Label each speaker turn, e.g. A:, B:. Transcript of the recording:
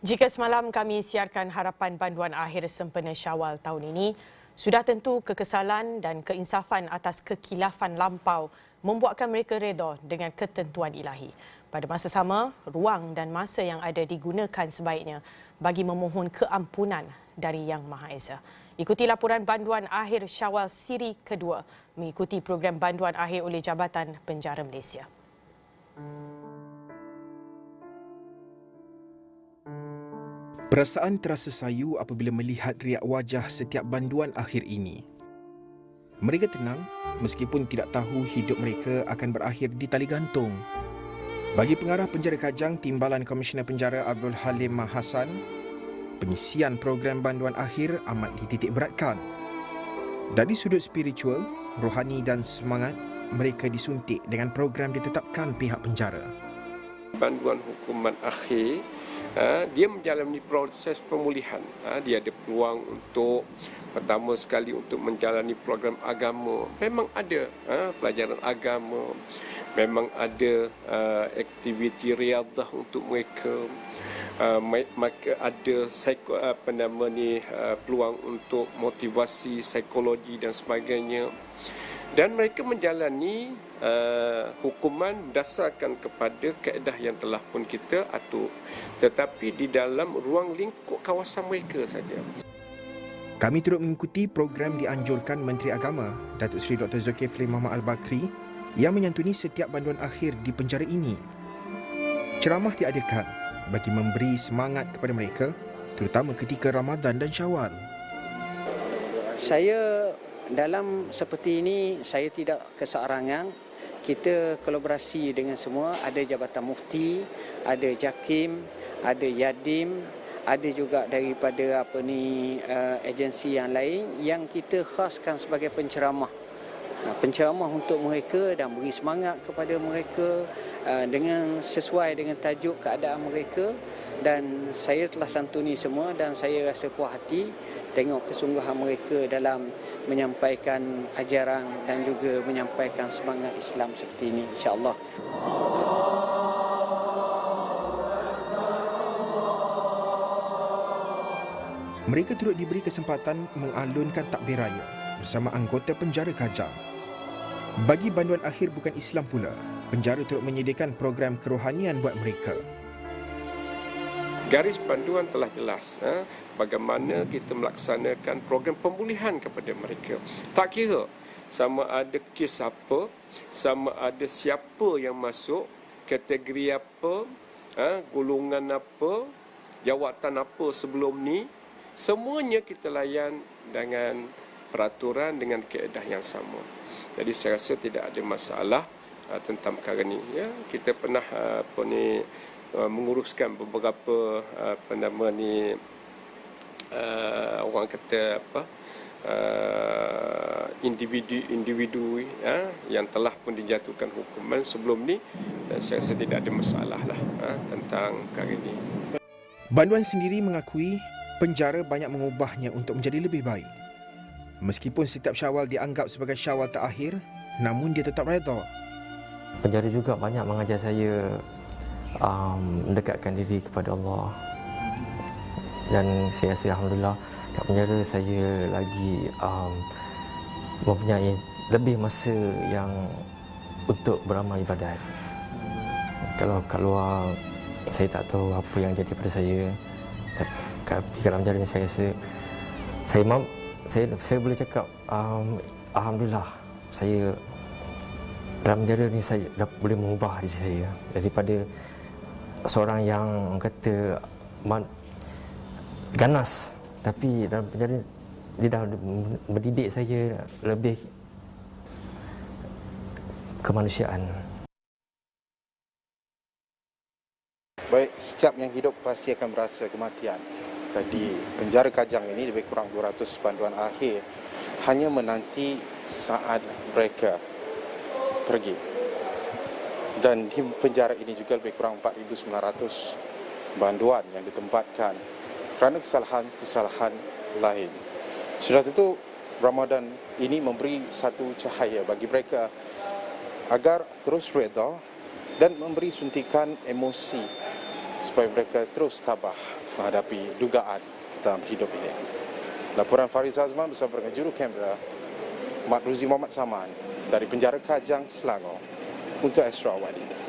A: Jika semalam kami siarkan harapan banduan akhir sempena Syawal tahun ini, sudah tentu kekesalan dan keinsafan atas kekilafan lampau membuatkan mereka redha dengan ketentuan ilahi. Pada masa sama, ruang dan masa yang ada digunakan sebaiknya bagi memohon keampunan dari Yang Maha Esa. Ikuti laporan banduan akhir Syawal siri kedua mengikuti program banduan akhir oleh Jabatan Penjara Malaysia.
B: Perasaan terasa sayu apabila melihat riak wajah setiap banduan akhir ini. Mereka tenang meskipun tidak tahu hidup mereka akan berakhir di tali gantung. Bagi pengarah penjara Kajang Timbalan Komisioner Penjara Abdul Halim Hasan, pengisian program banduan akhir amat dititik beratkan. Dari sudut spiritual, rohani dan semangat, mereka disuntik dengan program ditetapkan pihak penjara.
C: Banduan hukuman akhir, dia menjalani proses pemulihan. Dia ada peluang untuk pertama sekali untuk menjalani program agama. Memang ada pelajaran agama, memang ada aktiviti riadah untuk mereka. Maka ada peluang untuk motivasi psikologi dan sebagainya. Dan mereka menjalani hukuman berdasarkan kepada kaedah yang telah pun kita atur, tetapi di dalam ruang lingkup kawasan mereka saja.
B: Kami turut mengikuti program dianjurkan Menteri Agama Datuk Seri Dr. Zulkifli Muhammad Al-Bakri yang menyantuni setiap banduan akhir di penjara ini. Ceramah diadakan bagi memberi semangat kepada mereka, terutama ketika Ramadan dan Syawal.
D: Saya dalam seperti ini, saya tidak keseorangan. Kita kolaborasi dengan semua. Ada Jabatan Mufti, ada JAKIM, ada YADIM, ada juga daripada agensi yang lain yang kita khaskan sebagai penceramah. Penceramah untuk mereka dan beri semangat kepada mereka dengan sesuai dengan tajuk keadaan mereka. Dan saya telah santuni semua dan saya rasa puas hati tengok kesungguhan mereka dalam menyampaikan ajaran dan juga menyampaikan semangat Islam seperti ini, insya-Allah.
B: Mereka turut diberi kesempatan mengalunkan takbir raya bersama anggota penjara Kajang. Bagi banduan akhir bukan Islam pula, penjara turut menyediakan program kerohanian buat mereka.
C: Garis panduan telah jelas bagaimana kita melaksanakan program pemulihan kepada mereka. Tak kira sama ada kes apa, sama ada siapa yang masuk, kategori apa, golongan apa, jawatan apa sebelum ni, semuanya kita layan dengan peraturan, dengan kaedah yang sama. Jadi saya rasa tidak ada masalah tentang perkara ni. Ya, kita pernah menguruskan beberapa orang kata individu yang telah pun dijatuhkan hukuman sebelum ni, dan saya rasa tidak ada masalah lah tentang perkara ini.
B: Banduan sendiri mengakui penjara banyak mengubahnya untuk menjadi lebih baik. Meskipun setiap Syawal dianggap sebagai Syawal terakhir, namun dia tetap redha.
E: Penjara juga banyak mengajar saya mendekatkan diri kepada Allah. Dan saya rasa Alhamdulillah kat penjara saya lagi mempunyai lebih masa yang untuk beramal ibadat. Kalau kat luar saya tak tahu apa yang jadi pada saya. Tapi dalam penjara ni saya rasa saya boleh cakap Alhamdulillah, saya dalam penjara ni saya dah boleh mengubah diri saya daripada seorang yang kata ganas, tapi dalam penjara dia dah mendidik saya lebih kemanusiaan.
F: Baik, setiap yang hidup pasti akan berasa kematian. Tadi penjara Kajang ini lebih kurang 200 banduan akhir hanya menanti saat mereka pergi. Dan di penjara ini juga lebih kurang 4,900 banduan yang ditempatkan kerana kesalahan-kesalahan lain. Sudah tentu Ramadan ini memberi satu cahaya bagi mereka agar terus redha dan memberi suntikan emosi supaya mereka terus tabah menghadapi dugaan dalam hidup ini. Laporan Faris Azman bersama dengan juru kamera Mat Ruzi Muhammad Saman dari penjara Kajang, Selangor untuk Astro Awadi.